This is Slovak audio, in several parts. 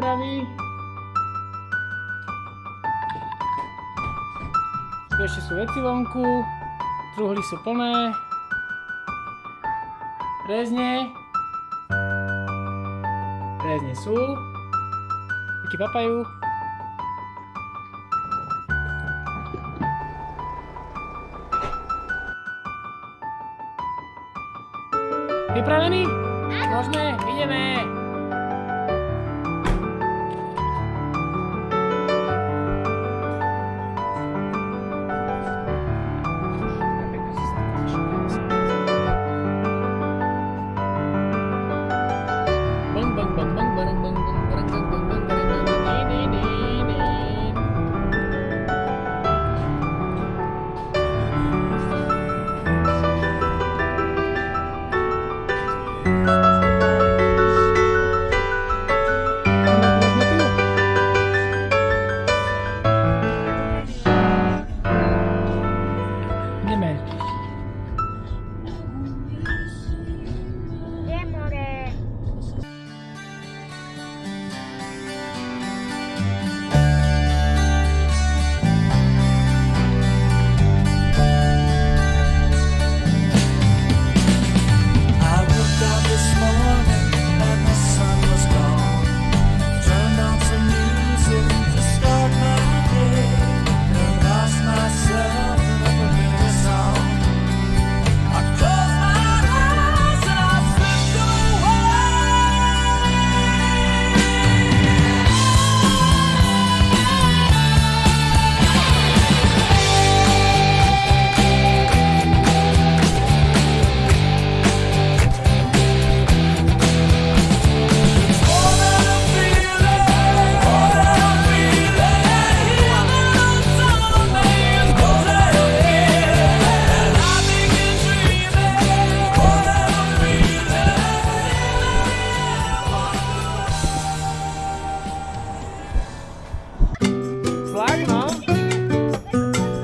prípravy. Tu ešte sú veci vonku. Truhly sú plné. Rezne. Rezne sú. Taký papajú. Pripravení? Môžeme? Ideme!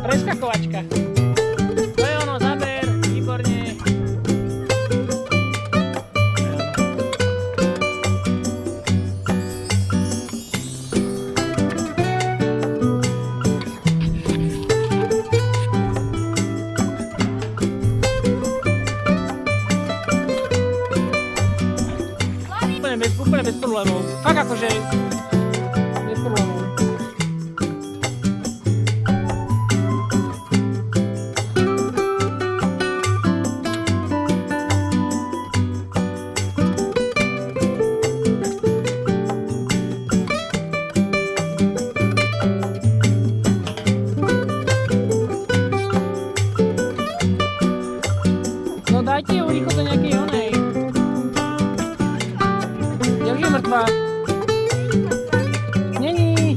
Preskakovačka. To je ono, záber, výborne. Úplne bez problémov. Fakt akože bez problémov. No dajte ju rýchlo do nejakej onej. Ja už je mŕtva. Není.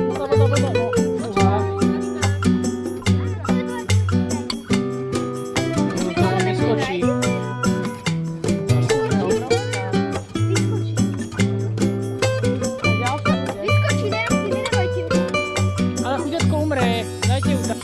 Voda. No, voda. No to vám vyskočí. Vyskočí, nedávajte ju. Ale chuďatko umre. Dajte ju tam.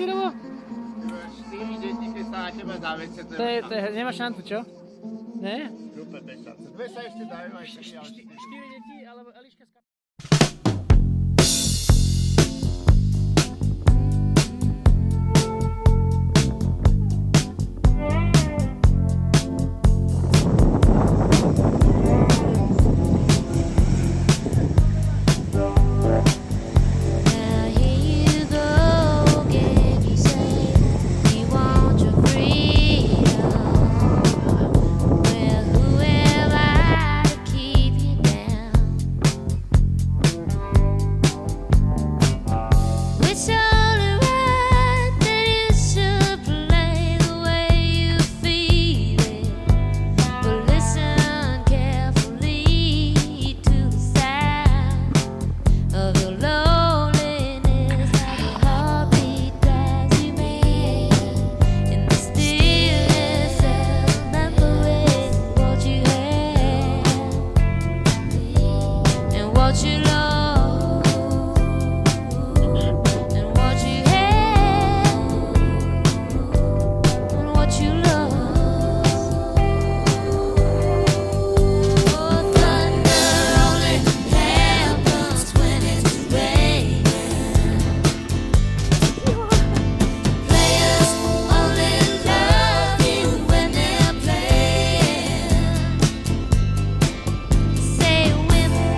Cirovo? 4 deti, keď sa na teba zavecie, To je, nemá šancu, čo? Ne? Super bez šance. Dve sa ešte dajú aj 4 deti, alebo Eliška s Now here you go again. You say you want your freedom. Well, who am I to keep you down? It's only right that you should play the way you feel it. But listen carefully to the sound of your loneliness, like a heartbeat drives you mad. In the stillness of remembering what you had and what you lost and what you had and what you lost. Oh, thunder only happens when it's raining. Players only love you when they're playing. Say women,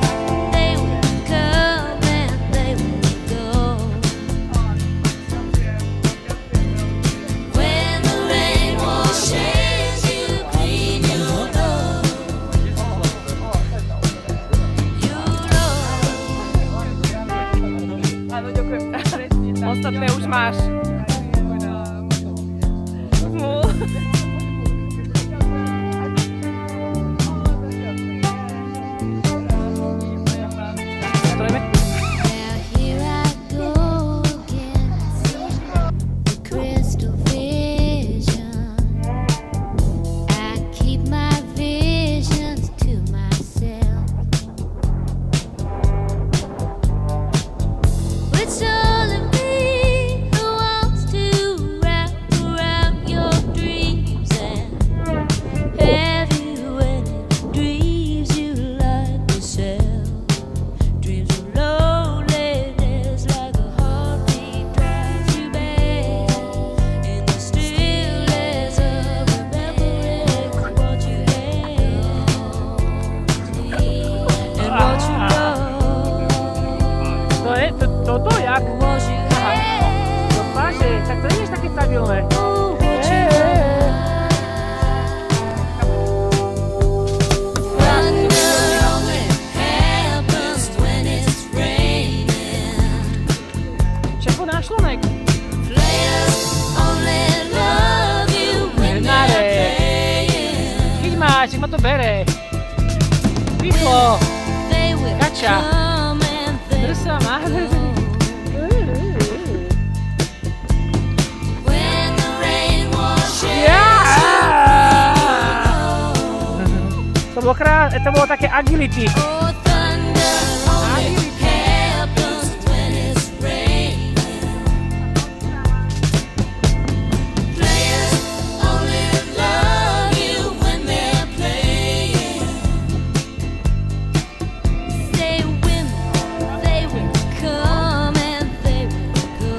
they will come and they will go. When the rain washes you clean, you know. Áno, ďakujem. Presne tak. Ostatné už máš. No. Strojme. Now here I go again, the crystal vision. I keep my visions to myself. It's only me who wants to wrap around your dreams and have you any dreams you like yourself. Dreams of loneliness, like a heartbeat drives you back. In the stillness of remembering what you had and what you lost, To je, to jak? what you had. To máš, tak to nie jest takie stabilne. Oh, what you Thunder only happens when it's raining. Čepo náš člonek. Players only love you when they're playing. Chyť máš, nech ma to bere. Rýchlo. They will Kača. come and they Drsa má. when the rain washes To bolo také agility. Oh, thunder only happens when it's raining. Players only love you when they're playing. Say women, they will come and they will go.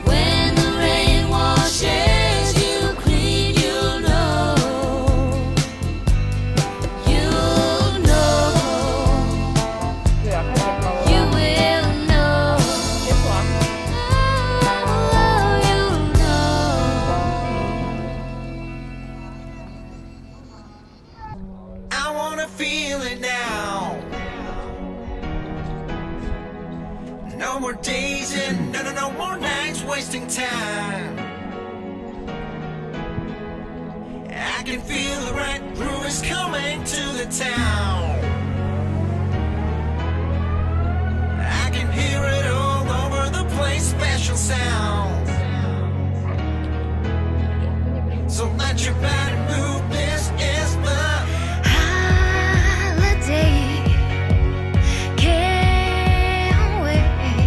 When the rain washes you clean, you'll know. You'll know. You will know. Oh, you'll know. I wanna feel it now. No more days and no more nights wasting time. I can feel the right groove is coming to the town. I can hear it all over the place, special sounds. So let your body move, this is the Holiday. Can't wait.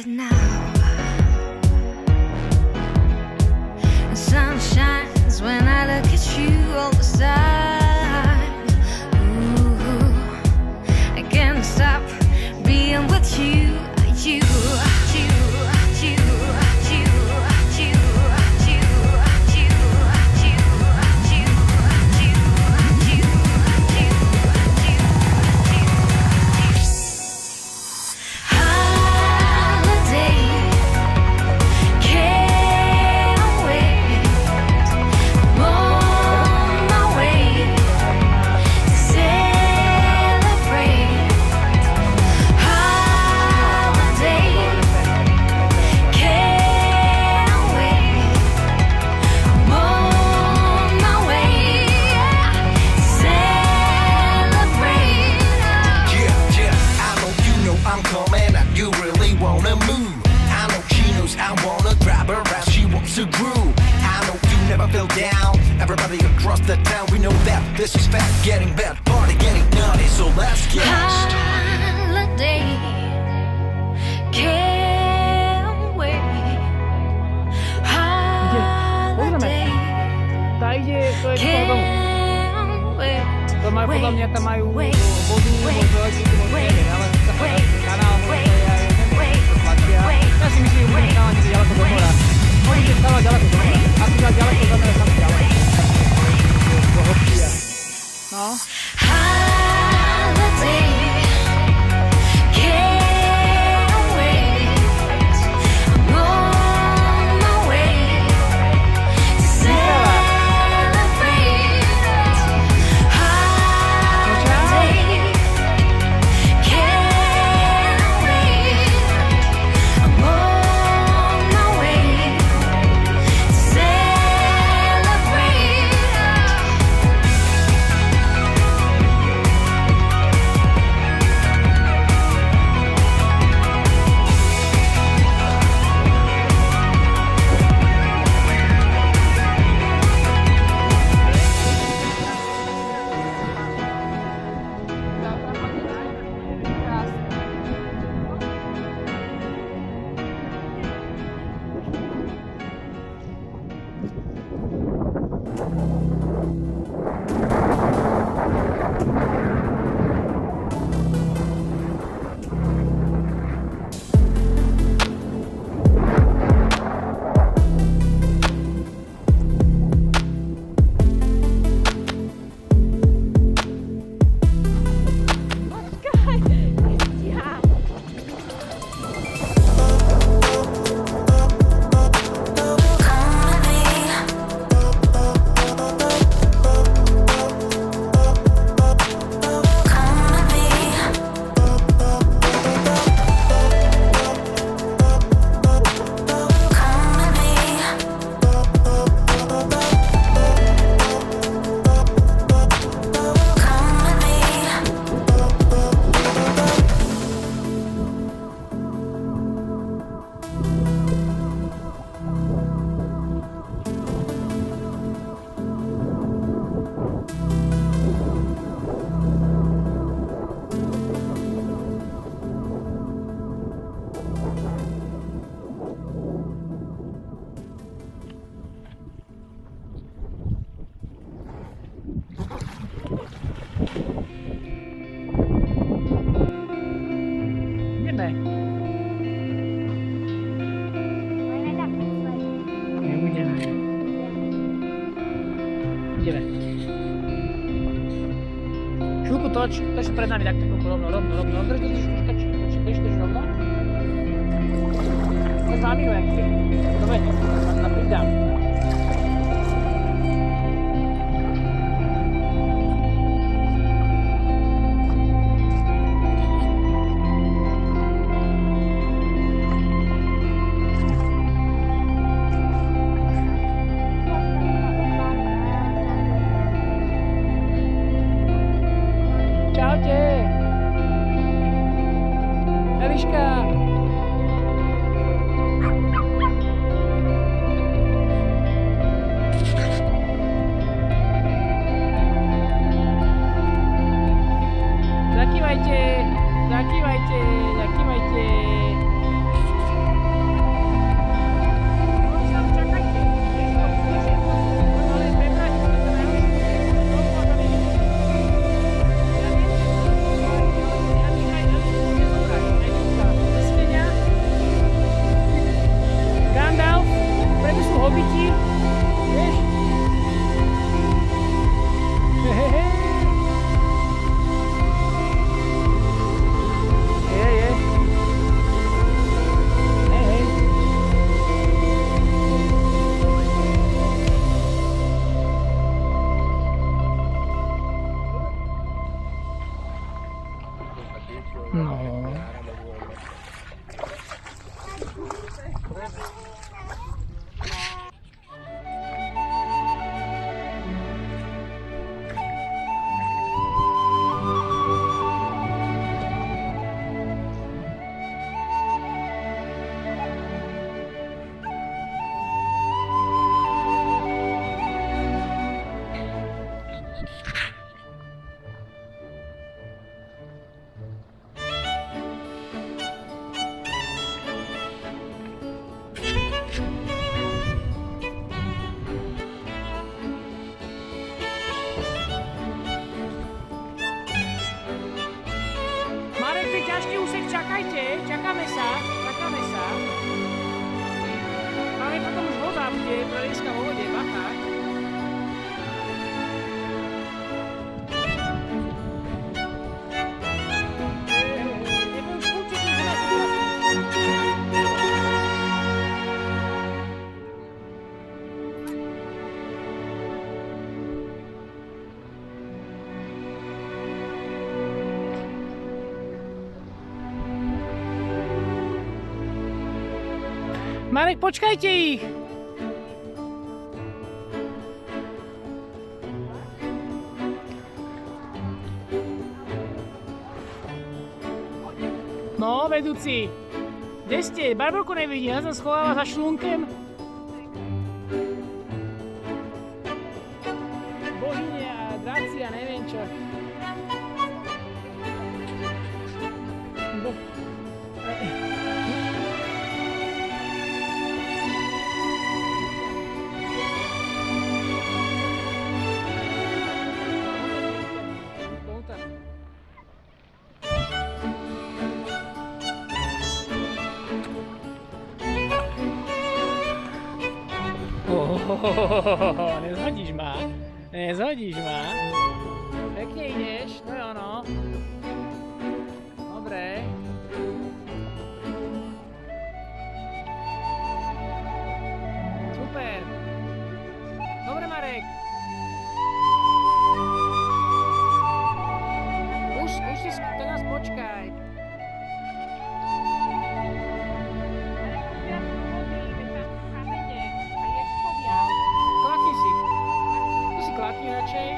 it now. The sun shines when I look at you all the time. Ooh, I can't stop being with you, you, you, you, you, you, you, you, you, you, you, holiday, can't wait. I'm on my way to celebrate. Holiday, can't wait. I'm on my way to celebrate. Yeah, I know I'm coming and you really wanna move. I know she knows I wanna grab her as she wants to groove. I know you never feel down. Everybody across the town, we know that this is fat, getting bad, party getting nutty, so let's get Holiday, can't wait. Holiday, Tá ide, to je toho domu. can't wait. To majú podľa mňa, tam majú Wait, vodu, wait, možno elektriku, možno wait, neviem, ale sa wait, kanál, wait, to je aj wait, to tlačia. wait, Ja si myslím, že budem stávať niekde ďaleko do mora. Budem stávať ďaleko do mora. Ak už ďaleko do mora, tam ďaleko. Do hopia. No. Holiday, can't wait. I'm on my way to celebrate. Holiday, can't wait. I'm on my way to celebrate. Ideme. Nebudeme. Ideme. Chvíľku toč pred nami, takto chvíľku, rovno. Drž, počkaj, rovno. Poď mami ho, jak si. Dobre, na pridám. Čaute. Eliška. Zakývajte. No. Marek, ty ťažký úsek, čakajte, čakáme sa. Máme potom už voda, bude prelieska vo vode, bacha. Marek, počkajte ich! No, vedúci. Kde ste? Barborku nevidím, ja som schováva za šlunkem. Bohyne a draci a neviem čo. Nezhodíš ma. Pekne ideš, to je ono. Dobre. Super. Dobre, Marek. Už si to nás počkaj. Klakni si. Tu si klakni radšej.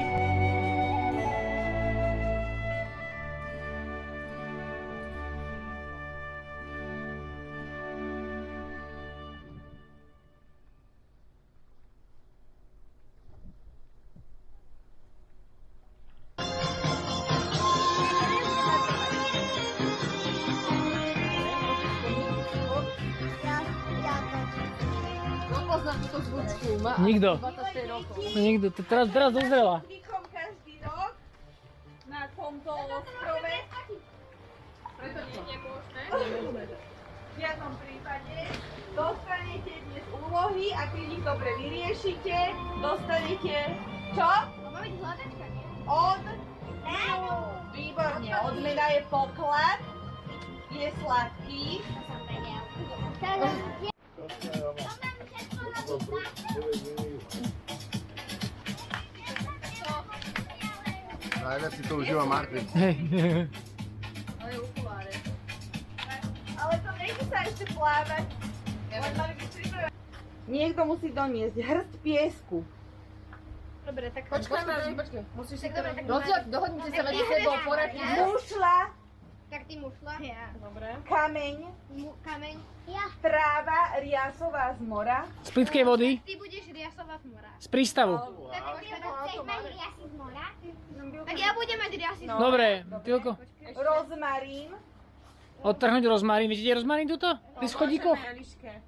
Nikto. Nikto. Teraz dozrela. Každý rok na tomto ostrove. Preto nie je možné. V žiadnom prípade dostanete dnes úlohy a keď ich dobre vyriešite, dostanete čo? Od výborne. Odmena je poklad. Je sladký. Najviac si to užíva Martin. Ale to nejde sa ešte plávať. Niekto musí doniesť hrst piesku. Dobre, tak Počkaj. Musíš si to Dobre, dohodnite sa medzi sebou, poradte. Mušla, tak ty mušla. Ja. kameň, Kameň. tráva riasová z mora. Z plytkej vody, Ty budeš riasovať z mora. z prístavu. Tak chceš mať riasy z mora? Tak ja budem mať riasy z mora. Dobre, Pilko. Rozmarín, Odtrhnúť rozmarín. Vidíte rozmarín tuto? Pri schodíkoch?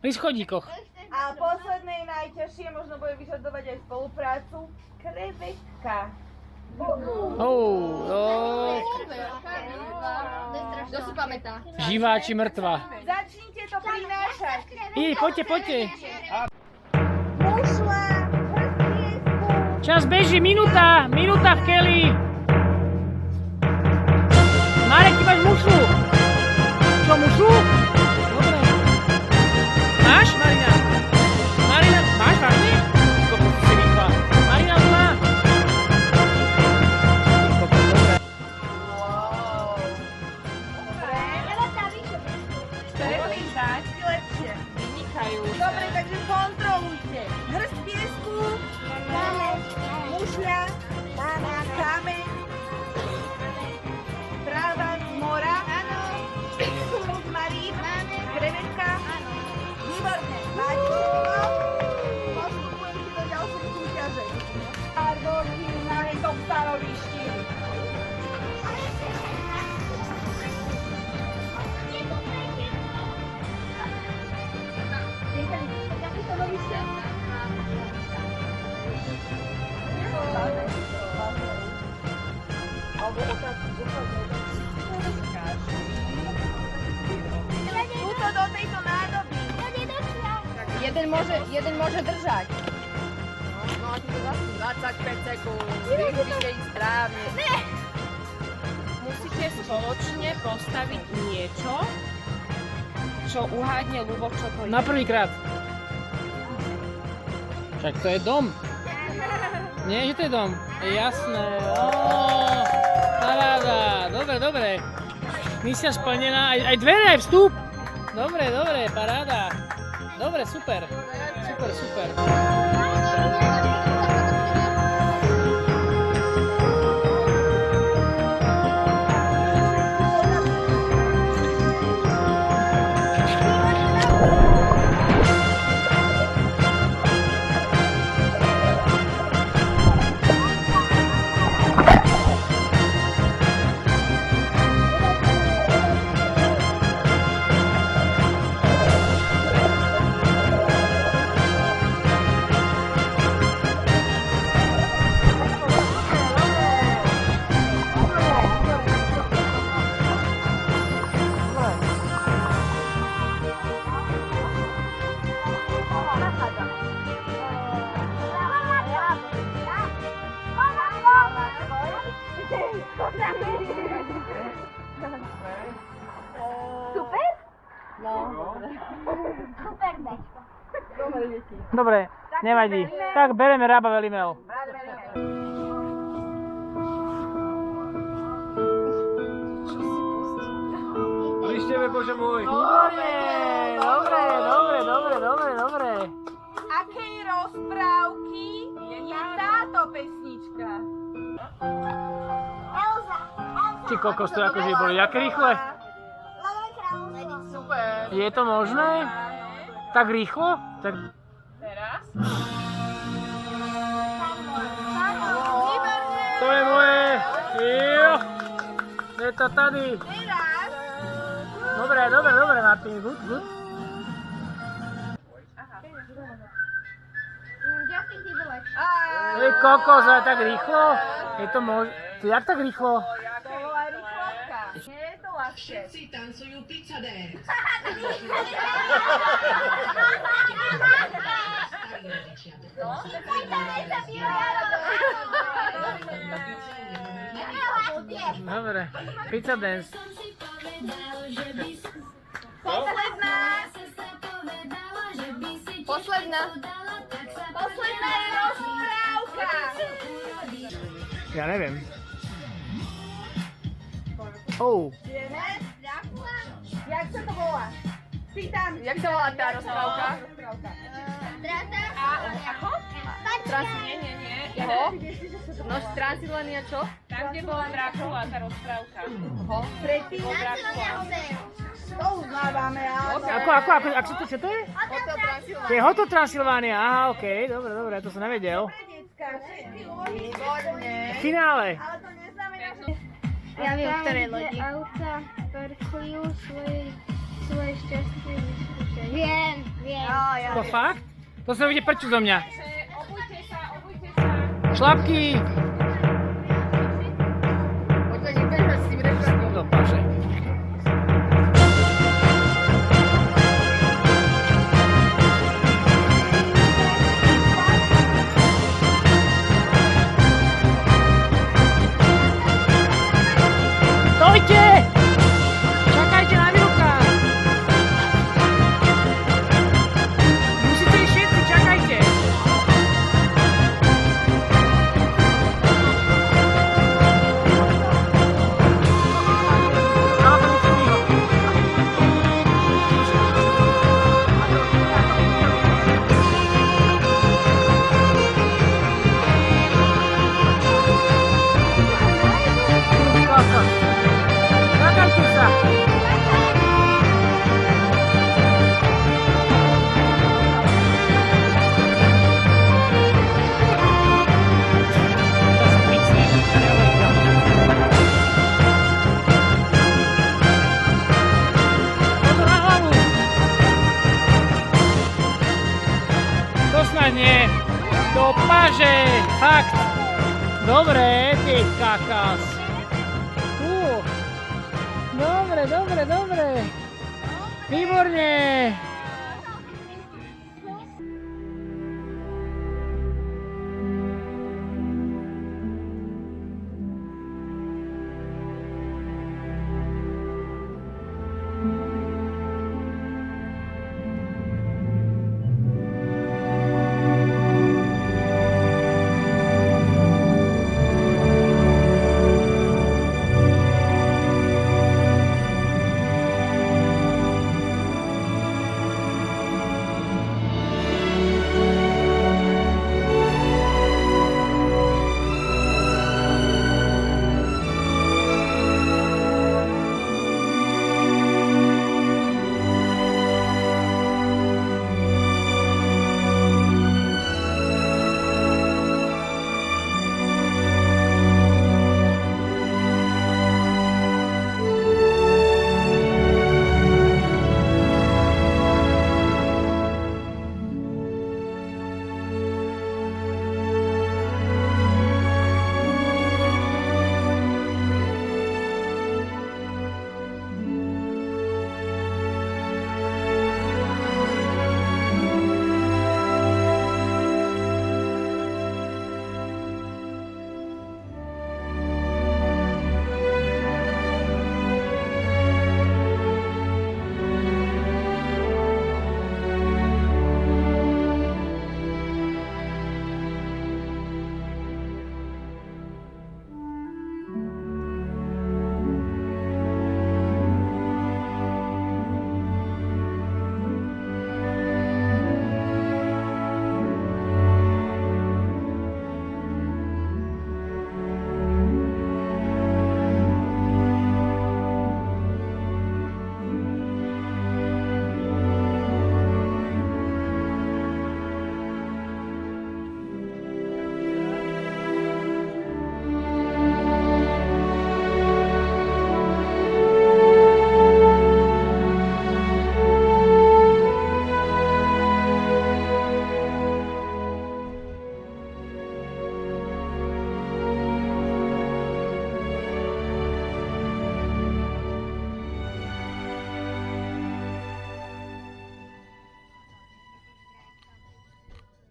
Pri schodíkoch. a posledné najťažšie možno bude vyžadovať aj spoluprácu. Krevetka. Kto si pamätá? Živá či mŕtva. Začnite to prinášať. Poďte. Mušla, hrst piesku. Čas beží, minúta v keli. Marek, ty máš mušlu. Čo, mušlu? Dobre. Máš, Marina? Marina, máš vážne? Koľko si rýchla. Marina už má. Dobre. jeden môže držať. No a ty to zase 25 sekúnd. Využite ich správne. Musíte spoločne postaviť niečo, čo uhádne Ľubo, čo to je. Na prvýkrát. Však to je dom. Nie, že to je dom. Jasné. Paráda. Dobre, dobre. Misia splnená. Aj dvere, aj vstup. Dobre, dobre, paráda. Dobre, super. Super, super. Dobre, nevadí. Tak bereme Rába Velimel. Lišteve, Bože môj. Výborne! Dobre, dobre, dobre, dobre, dobre. Akej rozprávky je táto pesnička? Ty kokos, to akože boli jak rýchle. Super. Je to možné? Tak rýchlo? Tak... Teraz? To je moje. Jo. Je to tady. Teraz? Dobre, dobre, dobre, Martin. Good, good. Justin Timberlake. Ty kokos, ale tak rýchlo? Je to možné? Jak tak rýchlo? To bola rýchlovka. Nie je to ľahšie. Dobre. Pizza dance. Posledná. Posledná je rozprávka. Ja neviem. Oh. Vieme? Jak sa to volá? Pýtam. Jak sa volá tá rozprávka? Ako? Nie. Čo? No, Transylvania čo? Tam, kde bola Drákula, tá rozprávka. Predtým. To uznávame, ale... Ako, ak sa to, čo to je? Hotel Transylvania. To je Hotel Transylvania, aha, okej, dobre, dobre, to som nevedel. Pre decka, všetky úlohy. Výborne. Finále. Ale to neznamená, že... Ja viem, ktoré lodi. Auta perkujú svoje šťastie. Viem. To fakt? To sa bude prču zo mňa. Obujte sa. Šlapky. Poďme, nechajme si vrešľať. Do paže. Stojte! Čakajte na výruka! Musíte ísť všetci, čakajte! Čakajte sa! Pozor na hlavu! To snad nie! Do paže! Fakt! Dobre, ty kakas! Dobre. Výborne!